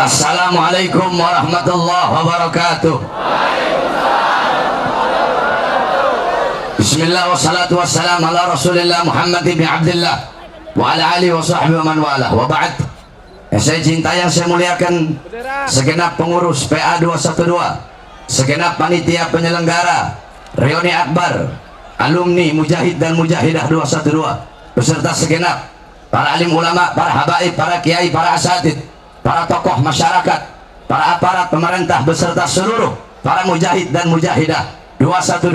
Assalamualaikum warahmatullahi wabarakatuh. Bismillah wassalatu wassalamu ala rasulillah Muhammad ibn Abdullah wa ala alihi wa sahbihi wa man wala wa ba'd. Saya cintai, yang saya muliakan segenap pengurus PA 212, segenap panitia penyelenggara reuni akbar, alumni mujahid dan mujahidah 212, beserta segenap para alim ulama, para habaib, para kiai, para asatid, para tokoh masyarakat, para aparat pemerintah, beserta seluruh para mujahid dan mujahidah 212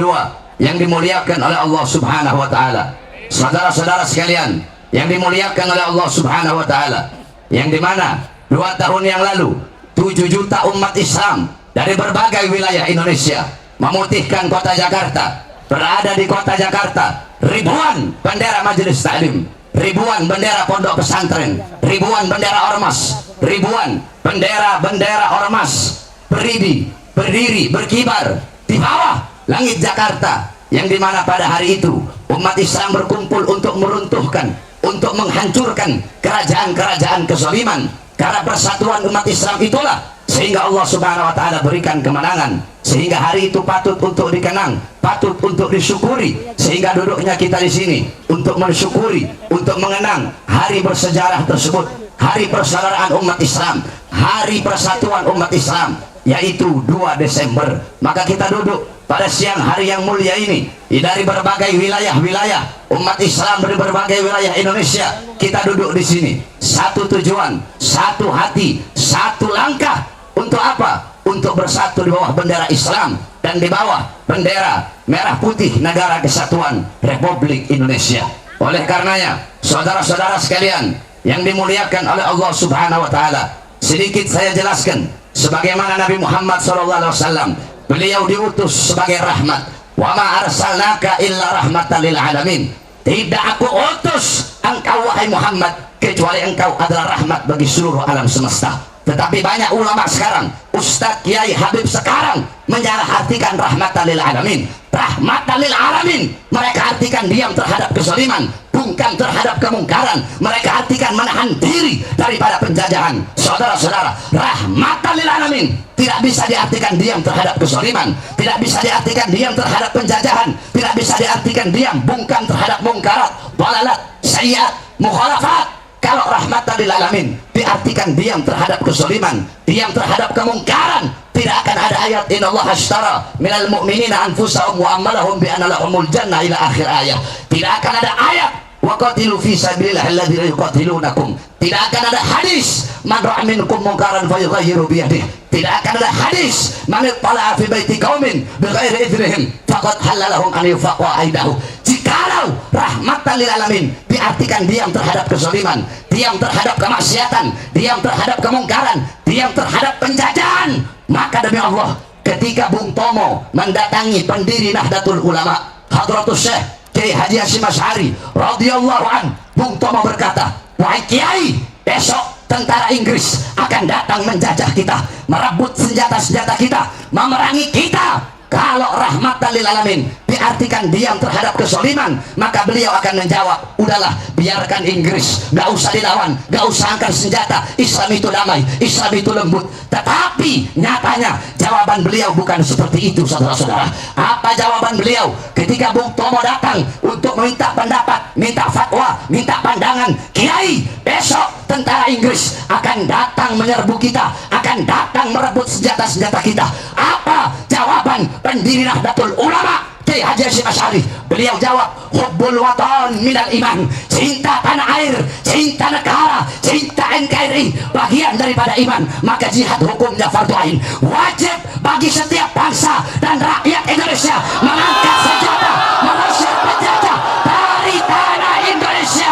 yang dimuliakan oleh Allah Subhanahu wa taala. Saudara-saudara sekalian yang dimuliakan oleh Allah Subhanahu wa taala, yang dimana 2 tahun yang lalu 7 juta umat Islam dari berbagai wilayah Indonesia memutihkan kota Jakarta. Berada di kota Jakarta ribuan bendera majelis taklim, ribuan bendera pondok pesantren, ribuan bendera ormas, ribuan bendera ormas berdiri berkibar di bawah langit Jakarta, yang dimana pada hari itu umat Islam berkumpul untuk meruntuhkan, untuk menghancurkan kerajaan-kerajaan kezaliman. Karena persatuan umat Islam itulah sehingga Allah Subhanahu wa taala berikan kemenangan, sehingga hari itu patut untuk dikenang, patut untuk disyukuri, sehingga duduknya kita di sini untuk mensyukuri, untuk mengenang hari bersejarah tersebut, hari persaudaraan umat Islam, hari persatuan umat Islam, yaitu 2 Desember. Maka kita duduk pada siang hari yang mulia ini dari berbagai wilayah-wilayah umat Islam dari berbagai wilayah Indonesia. Kita duduk di sini, satu tujuan, satu hati, satu langkah. Untuk apa? Untuk bersatu di bawah bendera Islam dan di bawah bendera merah putih Negara Kesatuan Republik Indonesia. Oleh karenanya, saudara-saudara sekalian yang dimuliakan oleh Allah Subhanahu wa taala, sedikit saya jelaskan sebagaimana Nabi Muhammad SAW, beliau diutus sebagai rahmat. Wa ma arsalnaka illa rahmatan lil alamin. Tidak aku utus engkau wahai Muhammad kecuali engkau adalah rahmat bagi seluruh alam semesta. Tetapi banyak ulama sekarang, Ustadz Kiai Habib sekarang menyalahartikan rahmatan lil alamin. Rahmatan lil alamin mereka artikan diam terhadap kezaliman, bungkam terhadap kemungkaran. Mereka artikan menahan diri daripada penjajahan. Saudara-saudara, rahmatan lil alamin tidak bisa diartikan diam terhadap kezaliman, tidak bisa diartikan diam terhadap penjajahan, tidak bisa diartikan diam bungkam terhadap mungkarat, dalalat, sayyiat, mukhalafat. Kalau rahmatan lil alamin diartikan diam terhadap kezaliman, diam terhadap kemungkaran, tidak akan ada ayat innallaha ashtara minal mu'minina anfusahum wa amwalahum bi anna lahumul jannah ila akhir ayat. Tidak akan ada ayat wa qatilu fi sabilillah alladzi yuqatilunakum. Tidak akan ada hadis man ra'a minkum munkaran fayughayyiru bi yadihi. Tidak akan ada hadis man ittala'a fi baiti qaumin bighairi idznihim faqad halalahum an yufaqa aidahu. Jikalau rahmatan lil alamin diartikan diam terhadap kezaliman, diam terhadap kemaksiatan, diam terhadap kemungkaran, diam terhadap penjajahan, maka demi Allah ketika Bung Tomo mendatangi pendiri Nahdlatul Ulama Hadratus Syekh Kiai Haji Hasyim Asy'ari radhiyallahu an, Bung Tomo berkata, wahai Kiai, besok tentara Inggris akan datang menjajah kita, merebut senjata-senjata kita, memerangi kita. Kalau rahmatan lil alamin diartikan diam terhadap kezaliman, maka beliau akan menjawab, udahlah biarkan Inggris, gak usah dilawan, gak usah angkat senjata, Islam itu damai, Islam itu lembut. Tetapi nyatanya jawaban beliau bukan seperti itu, saudara-saudara. Apa jawaban beliau ketika Bung Tomo datang untuk meminta pendapat, minta fatwa, minta pandangan? Kiai, besok tentara Inggris akan datang menyerbu kita, akan datang merebut senjata-senjata kita. Apa jawaban pendiri Nahdlatul Ulama Kiai Haji Hasyim Asy'ari? Beliau jawab, hubbul watan minal iman. Cinta tanah air, cinta negara, cinta NKRI bagian daripada iman. Maka jihad hukumnya fardu ain. Wajib bagi setiap bangsa dan rakyat Indonesia mengangkat senjata, mengusir penjajah dari tanah Indonesia.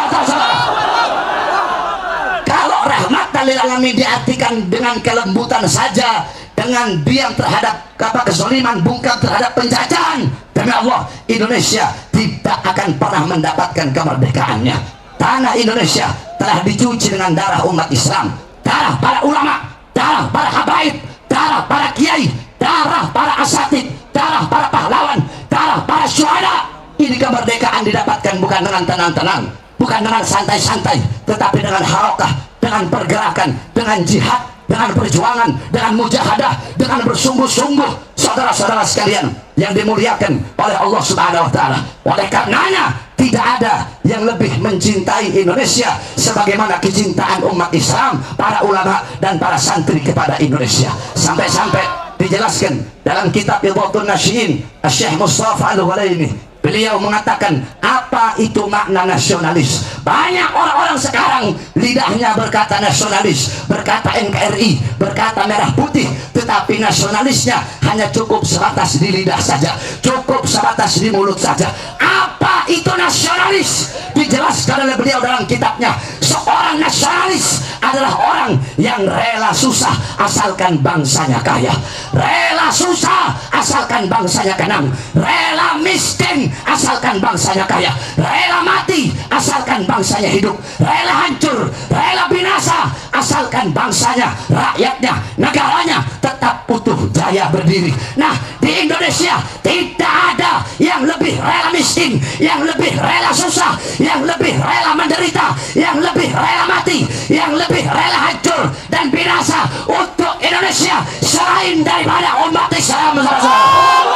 Kalau rahmatan lil alamin diartikan dengan kelembutan saja, dengan diam terhadap kezaliman, bungkam terhadap penjajahan, demi Allah Indonesia tidak akan pernah mendapatkan kemerdekaannya. Tanah Indonesia telah dicuci dengan darah umat Islam, darah para ulama, darah para habaib, darah para kiai, darah para asatid, darah para pahlawan, darah para syuhada. Ini kemerdekaan didapatkan bukan dengan tenang-tenang, bukan dengan santai-santai, tetapi dengan harokah, dengan pergerakan, dengan jihad, dengan perjuangan, dengan mujahadah, dengan bersungguh-sungguh, saudara-saudara sekalian yang dimuliakan oleh Allah Subhanahu wa taala. Oleh karenanya tidak ada yang lebih mencintai Indonesia sebagaimana kecintaan umat Islam, para ulama dan para santri kepada Indonesia. Sampai-sampai dijelaskan dalam kitab Idhatun Nasyiin Syekh Mustafa Al-Ghulaini, beliau mengatakan apa itu makna nasionalis. Banyak orang-orang sekarang lidahnya berkata nasionalis, berkata NKRI, berkata merah putih, tetapi nasionalisnya hanya cukup sebatas di lidah saja, cukup sebatas di mulut saja. Apa itu nasionalis? Dijelaskan oleh beliau dalam kitabnya, seorang nasionalis adalah orang yang rela susah asalkan bangsanya kaya, rela susah asalkan bangsanya kenang, rela miskin asalkan bangsanya kaya, rela mati asalkan bangsanya hidup, rela hancur, rela binasa asalkan bangsanya, rakyatnya, negaranya tetap utuh jaya berdiri. Nah, di Indonesia tidak ada yang lebih rela miskin, yang lebih rela susah, yang lebih rela menderita, yang lebih rela mati, yang lebih rela hancur dan binasa untuk Indonesia selain daripada umat Islam. Allahu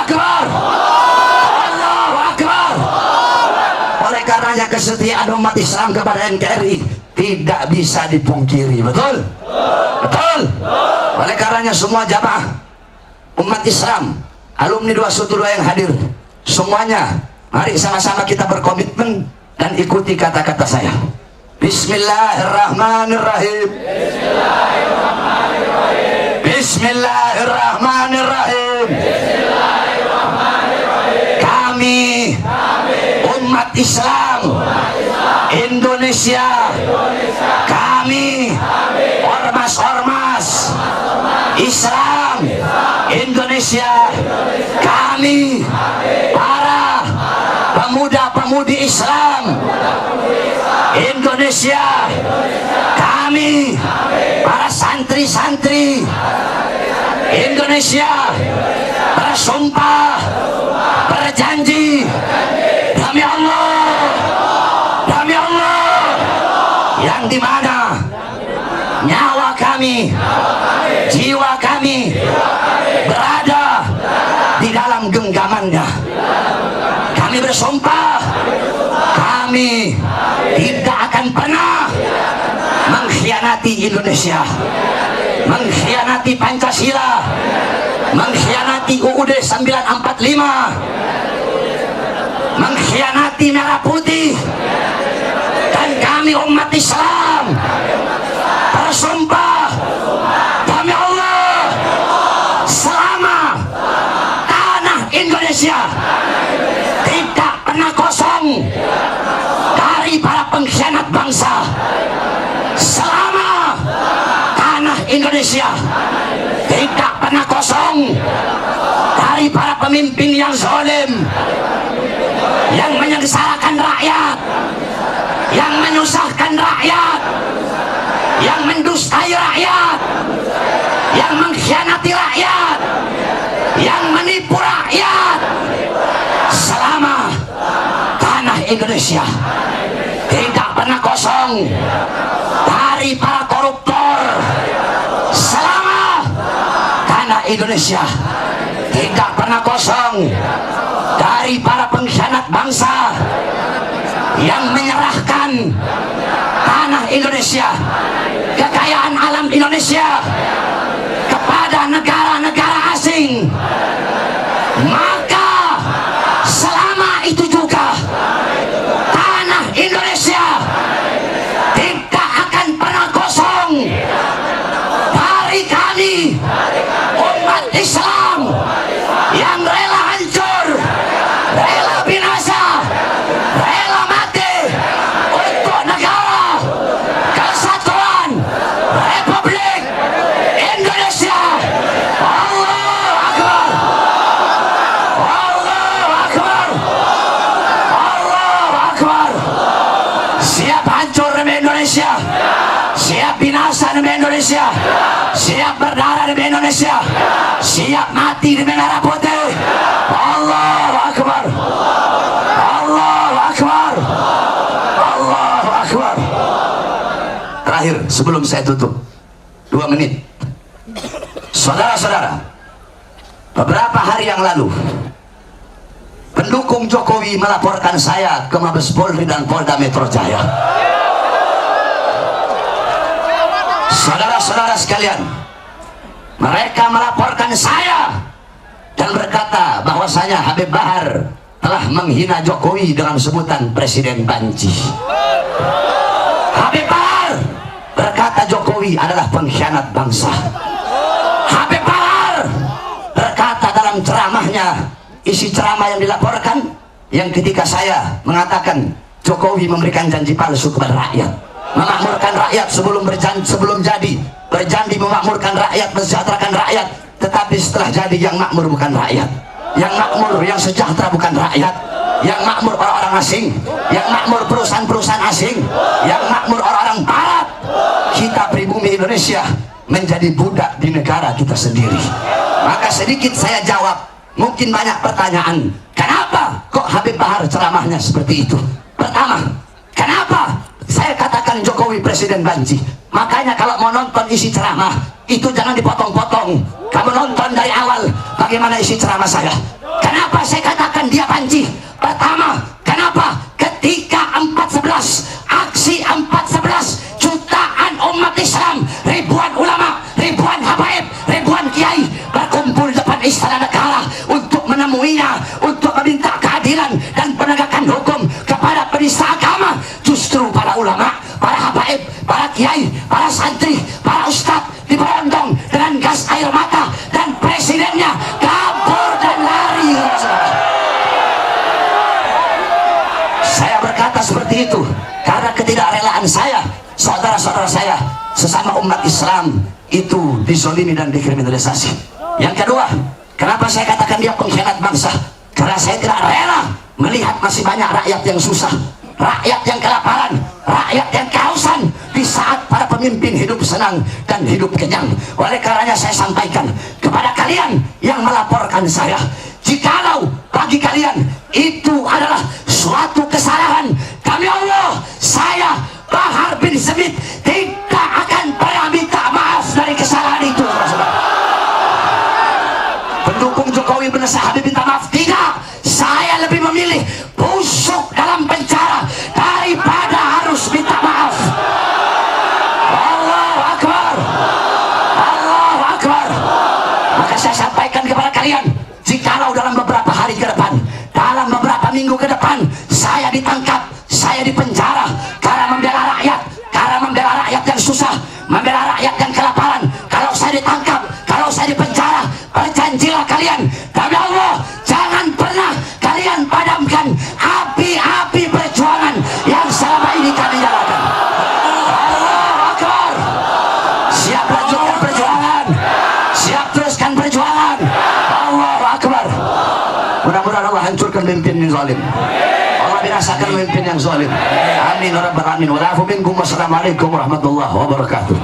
Akbar, Allahu Akbar. Oleh karenanya kesetiaan umat Islam kepada NKRI tidak bisa dipungkiri. Betul? Betul? Oleh karenanya semua jamaah umat Islam, alumni 212 yang hadir, semuanya mari sama-sama kita berkomitmen dan ikuti kata-kata saya. Bismillahirrahmanirrahim. Bismillahirrahmanirrahim. Bismillahirrahmanirrahim. Kami umat Islam Indonesia, kami ormas-ormas Islam Indonesia, kami para pemuda-pemudi Islam Indonesia, kami para santri-santri Indonesia bersumpah, berjanji demi Allah, demi Allah, yang dimana nyawa kami, jiwa kami berada di dalam genggamannya. Kami bersumpah, kami tidak akan pernah mengkhianati Indonesia, mengkhianati Pancasila, mengkhianati UUD 945, mengkhianati merah putih. Dan kami umat Islam bersumpah demi Allah, selama tanah Indonesia tidak pernah kosong dari para pengkhianat bangsa, selama tanah Indonesia tidak pernah kosong dari para pemimpin yang zalim, yang menyengsarakan rakyat, yang menyusahkan rakyat, yang mendustai rakyat, yang mengkhianati rakyat, yang menipu rakyat. Selama tanah Indonesia tidak pernah kosong dari para koruptor, selama tanah Indonesia tidak pernah kosong dari para pengkhianat bangsa yang menyerahkan tanah Indonesia, kekayaan alam Indonesia kepada negara-negara asing, maka selama itu juga tanah Indonesia tidak akan pernah kosong dari kami umat Islam yang rela hancur, rela binasa, rela mati untuk negara kesatuan Republik Indonesia. Allahu Akbar, Allahu Akbar, Allahu Akbar. Siap hancur demi Indonesia, siap binasa demi Indonesia, siap berdarah demi Indonesia, siap mati demi merah putih. Allahu Akbar, Allahu Akbar, Allahu Akbar. terakhir sebelum saya tutup, 2 menit. Saudara-saudara, beberapa hari yang lalu pendukung Jokowi melaporkan saya ke Mabes Polri dan Polda Metro Jaya. Saudara-saudara sekalian, mereka melaporkan saya dan berkata bahwasanya Habib Bahar telah menghina Jokowi dengan sebutan Presiden Banci. Habib Bahar berkata Jokowi adalah pengkhianat bangsa. Habib Bahar berkata dalam ceramahnya, isi ceramah yang dilaporkan, yang ketika saya mengatakan Jokowi memberikan janji palsu kepada rakyat, memakmurkan rakyat sebelum jadi, berjanji memakmurkan rakyat, mensejahterakan rakyat, tetapi setelah jadi yang makmur bukan rakyat, yang makmur, yang sejahtera bukan rakyat, yang makmur orang-orang asing, yang makmur perusahaan-perusahaan asing, yang makmur orang-orang barat. Kita pribumi Indonesia menjadi budak di negara kita sendiri. Maka sedikit saya jawab, mungkin banyak pertanyaan, kenapa kok Habib Bahar ceramahnya seperti itu? Pertama, kenapa saya katakan Jokowi Presiden Banci? Makanya kalau mau nonton isi ceramah itu jangan dipotong-potong. Kamu nonton dari awal bagaimana isi ceramah saya. Kenapa saya katakan dia Banci? Pertama, kenapa ketika 4.11, aksi 4.11, jutaan umat Islam, ribuan ulama, ribuan habaib, ribuan kiai berkumpul depan istana negara untuk menemuinya, untuk meminta keadilan dan penegakan hukum kepada penista agama. Justru para ulama, para habaib, para kiai, para santri, para ustadz diberondong dengan gas air mata, dan presidennya kabur dan lari. Saya berkata seperti itu karena ketidakrelaan saya, saudara-saudara saya sesama umat Islam itu dizolimi dan dikriminalisasi. Yang kedua, kenapa saya katakan dia pengkhianat bangsa? Karena saya tidak rela melihat masih banyak rakyat yang susah, rakyat yang kelaparan, rakyat yang kehausan di saat para pemimpin hidup senang dan hidup kenyang. Oleh karenanya saya sampaikan kepada kalian yang melaporkan saya, jikalau bagi kalian itu adalah suatu kesalahan, demi Allah, saya Bahar bin Smith tidak akan pernah minta maaf dari kesalahan itu. Pendukung Jokowi berusaha Habib minta maaf, tidak. Saya lebih memilih busuk dalam penjara daripada harus minta maaf. Allahu Akbar, Allahu Akbar. Maka saya sampaikan kepada kalian, jikalau dalam beberapa hari ke depan, dalam beberapa minggu ke depan, saya ditangkap, saya dipenjara karena membela rakyat, karena membela rakyat yang susah, membela rakyat yang kelaparan. Kalau saya ditangkap, kalau saya dipenjara, berjanjilah kalian, demi Allah, jangan pernah kalian padamkan api-api perjuangan yang selama ini kami jalankan. Allahu Akbar. Siap lanjutkan perjuangan, siap teruskan perjuangan. Allahu Akbar. Mudah-mudahan Allah hancurkan pemimpin yang zalim, Allah binasakan pemimpin yang zalim. Amin ya rabbal alamin. Wa afu minkum. Wassalamualaikum warahmatullahi wabarakatuh.